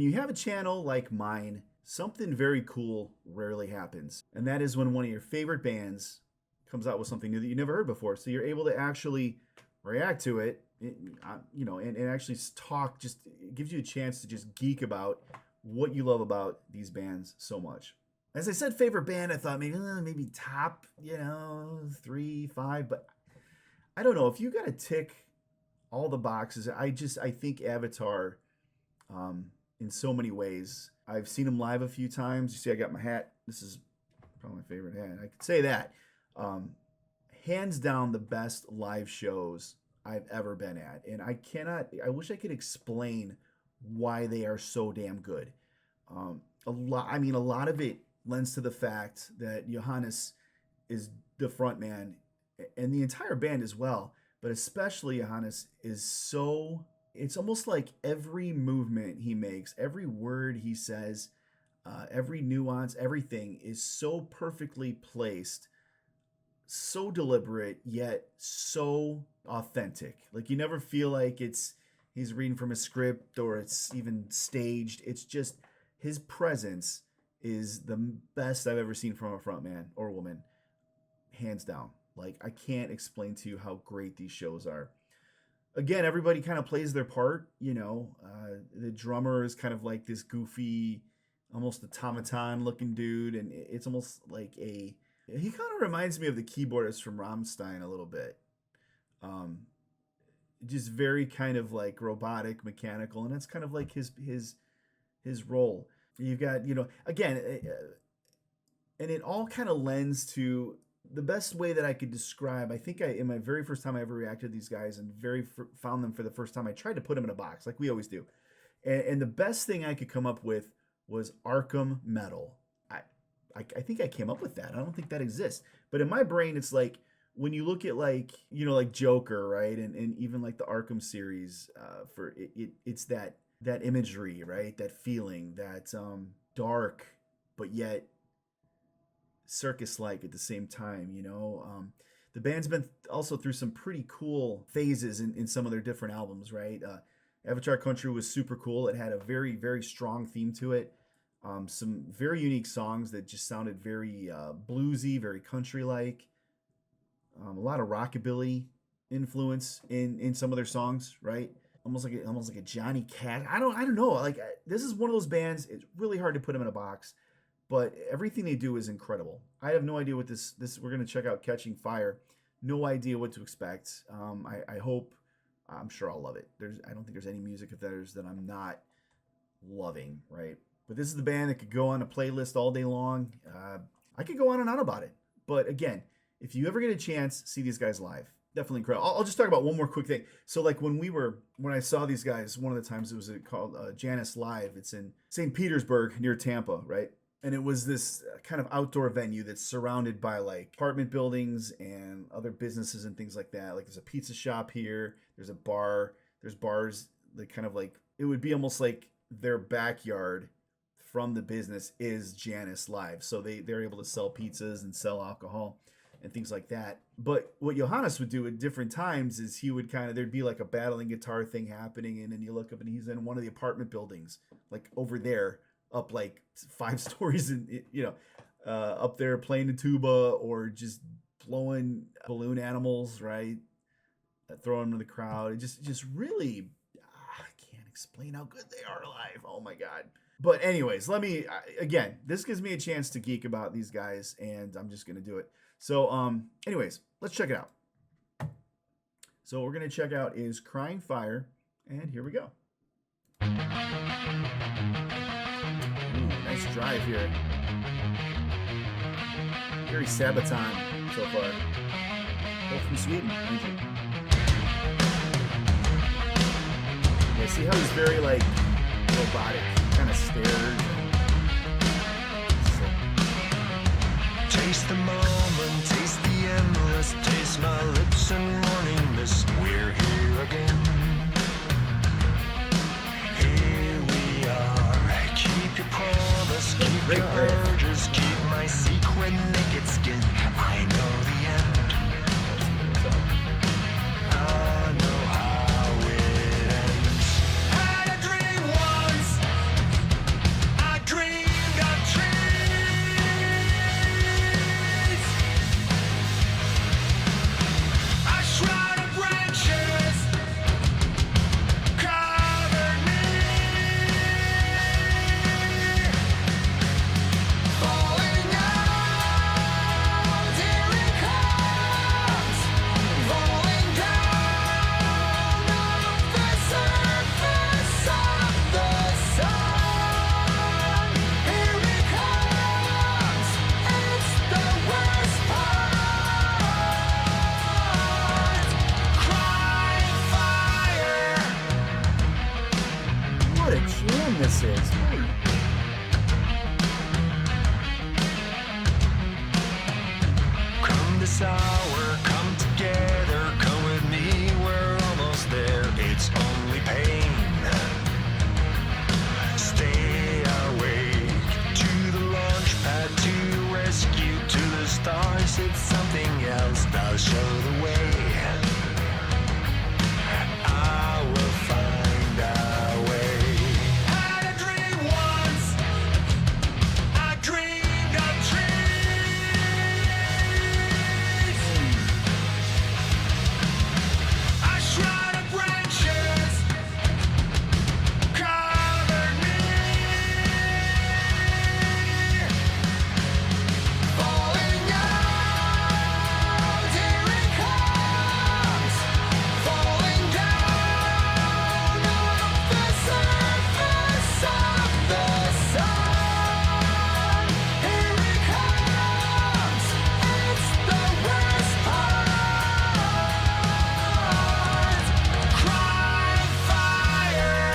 When you have a channel like mine, something very cool rarely happens. And that is when one of your favorite bands comes out with something new that you never heard before. So you're able to actually react to it, and actually talk. Just it gives you a chance to just geek about what you love about these bands so much. As I said, favorite band, I thought maybe top, 3, 5, but I don't know. If you got to tick all the boxes, I think Avatar, in so many ways. I've seen them live a few times. You see, I got my hat. This is probably my favorite hat. I could say that. Hands down, the best live shows I've ever been at, and I wish I could explain why they are so damn good. A lot of it lends to the fact that Johannes is the front man, and the entire band as well, but especially Johannes is so, it's almost like every movement he makes, every word he says, every nuance, everything is so perfectly placed, so deliberate, yet so authentic. Like you never feel like he's reading from a script or it's even staged. It's just his presence is the best I've ever seen from a front man or woman, hands down. Like I can't explain to you how great these shows are. Again, everybody kind of plays their part, the drummer is kind of like this goofy, almost automaton looking dude, and it's almost like he kind of reminds me of the keyboardist from Rammstein a little bit. Just very kind of like robotic, mechanical, and that's kind of like his role. You've got, again, and it all kind of lends to the best way that I could describe. I think in my very first time I ever reacted to these guys and found them for the first time, I tried to put them in a box like we always do. And the best thing I could come up with was Arkham Metal. I think I came up with that. I don't think that exists. But in my brain, it's like when you look at like Joker, right? And even like the Arkham series, it's that imagery, right? That feeling, that dark, but yet circus-like at the same time, The band's been also through some pretty cool phases in some of their different albums, right? Avatar Country was super cool. It had a very, very strong theme to it. Some very unique songs that just sounded very bluesy, very country-like. A lot of rockabilly influence in some of their songs, right? Almost like a Johnny Cash. I don't know. Like this is one of those bands. It's really hard to put them in a box, but everything they do is incredible. I have no idea what this. We're gonna check out Catching Fire. No idea what to expect. I hope. I'm sure I'll love it. I don't think there's any music of theirs that I'm not loving, right? But this is the band that could go on a playlist all day long. I could go on and on about it. But again, if you ever get a chance, see these guys live. Definitely incredible. I'll just talk about one more quick thing. So like when I saw these guys, one of the times it was called Janus Live. It's in St. Petersburg near Tampa, right? And it was this kind of outdoor venue that's surrounded by like apartment buildings and other businesses and things like that. Like there's a pizza shop here. There's a bar. There's bars that kind of like, it would be almost like their backyard from the business is Janus Live. So they're able to sell pizzas and sell alcohol and things like that. But what Johannes would do at different times is he would there'd be like a battling guitar thing happening, and then you look up and he's in one of the apartment buildings, like over there, up like 5 stories, and up there playing the tuba or just blowing balloon animals, right? Throwing them to the crowd. It just really, I can't explain how good they are live. Oh my God. But anyways, again, this gives me a chance to geek about these guys, and I'm just going to do it. So, anyways, let's check it out. So what we're going to check out is Crying Fire, and here we go. Ooh, nice drive here. Very Sabaton so far. Both from Sweden. Yeah, see how he's very, like, robotic, kind of stares. Taste the moment, taste the endless, taste my lips and warning mist. We're here again. Here we are. Keep your promise, keep your urges, keep my sequin naked skin. I know the end. I know how it ends. Had a dream once, jam this is. Holy. Come this hour, come together, come with me, we're almost there. It's only pain. Stay awake to the launch pad, to rescue, to the stars. It's something else. Thou show the way. I will find our way. Had a dream once. I dreamed of trees. A shroud of branches covered me. Falling out, here it comes. Falling down off the surface of the sun. Here it comes. It's the worst part. Crying fire.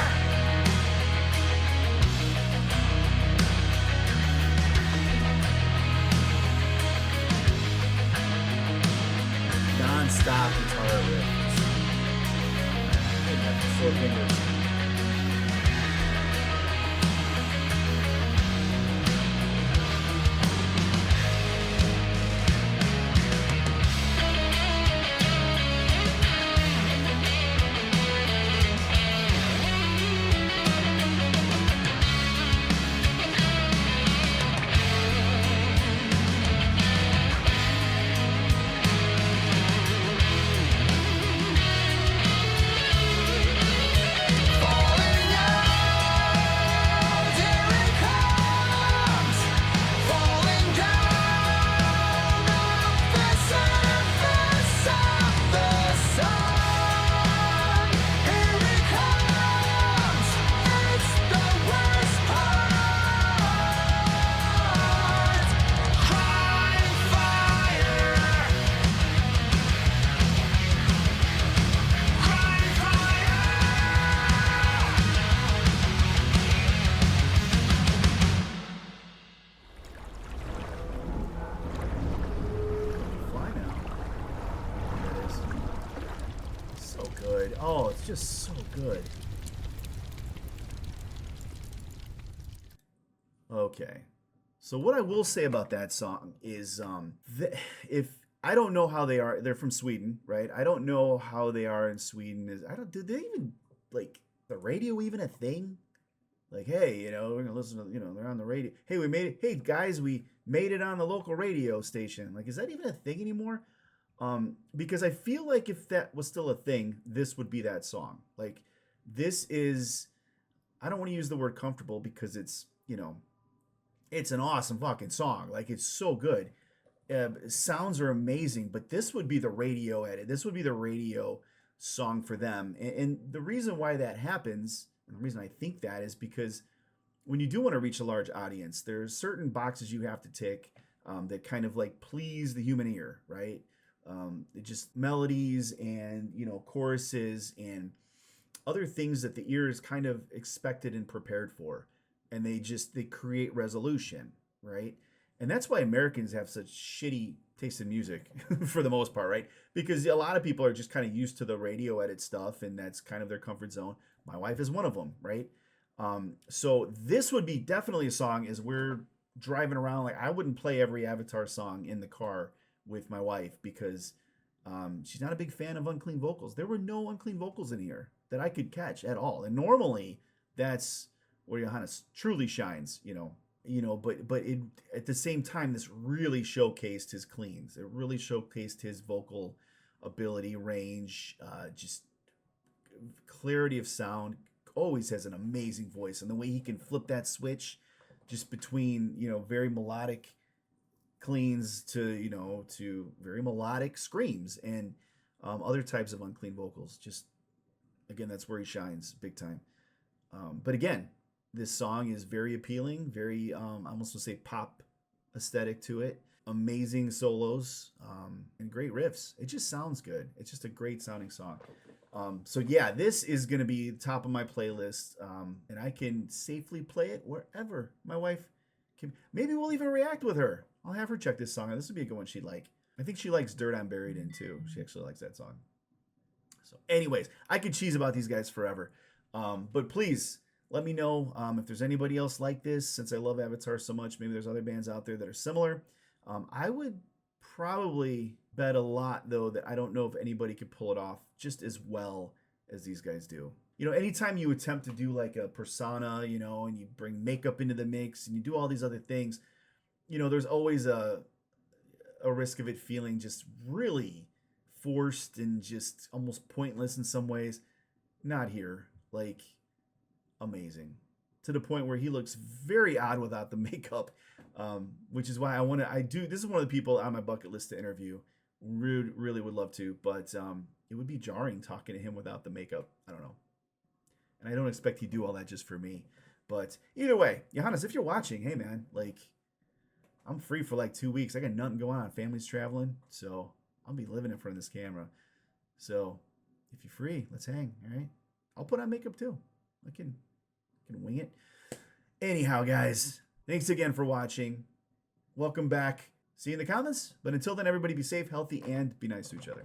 Non-stop guitar riffs. Four fingers. Falling out, here it comes. Falling down off the surface of the sun. Here it comes. It's the worst part. Crying fire. Crying fire. Fly now. There it is. So good. Oh, it's just so good. Okay. So what I will say about that song is if I don't know how they are, they're from Sweden, right? I don't know how they are in Sweden. Did they even like the radio even a thing? Like, hey, we're gonna listen to, they're on the radio. Hey, we made it. Hey, guys, we made it on the local radio station. Like, is that even a thing anymore? Because I feel like if that was still a thing, this would be that song. Like, this is, I don't want to use the word comfortable because it's, it's an awesome fucking song. Like, it's so good. Sounds are amazing, but this would be the radio edit. This would be the radio song for them. And the reason why that happens, and the reason I think that is because when you do want to reach a large audience, there's certain boxes you have to tick that kind of like please the human ear, right? Just melodies and, choruses and other things that the ear is kind of expected and prepared for. And they create resolution, right? And that's why Americans have such shitty taste in music for the most part, right? Because a lot of people are just kind of used to the radio edit stuff and that's kind of their comfort zone. My wife is one of them, right? So this would be definitely a song as we're driving around. Like, I wouldn't play every Avatar song in the car with my wife because she's not a big fan of unclean vocals. There were no unclean vocals in here that I could catch at all. And normally that's where Johannes truly shines, but it, at the same time, this really showcased his cleans. It really showcased his vocal ability, range, just clarity of sound. Always has an amazing voice, and the way he can flip that switch just between, very melodic cleans to very melodic screams and other types of unclean vocals. Just, again, that's where he shines big time. But again, this song is very appealing, very, I almost would say pop aesthetic to it. Amazing solos and great riffs. It just sounds good. It's just a great sounding song. So yeah, this is gonna be top of my playlist, and I can safely play it wherever my wife can. Maybe we'll even react with her. I'll have her check this song out. This would be a good one she'd like. I think she likes "Dirt I'm Buried In" too. She actually likes that song. So, anyways, I could cheese about these guys forever, but please let me know if there's anybody else like this. Since I love Avatar so much, maybe there's other bands out there that are similar. I would probably bet a lot though that I don't know if anybody could pull it off just as well as these guys do. Anytime you attempt to do like a persona, and you bring makeup into the mix and you do all these other things, there's always a risk of it feeling just really forced and just almost pointless in some ways. Not here. Like, amazing. To the point where he looks very odd without the makeup, which is why this is one of the people on my bucket list to interview. Really would love to, but it would be jarring talking to him without the makeup. I don't know. And I don't expect he'd do all that just for me. But either way, Johannes, if you're watching, hey man, like, I'm free for like 2 weeks. I got nothing going on. Family's traveling, so I'll be living in front of this camera. So if you're free, let's hang, all right? I'll put on makeup too. I can wing it. Anyhow, guys, thanks again for watching. Welcome back. See you in the comments. But until then, everybody be safe, healthy, and be nice to each other.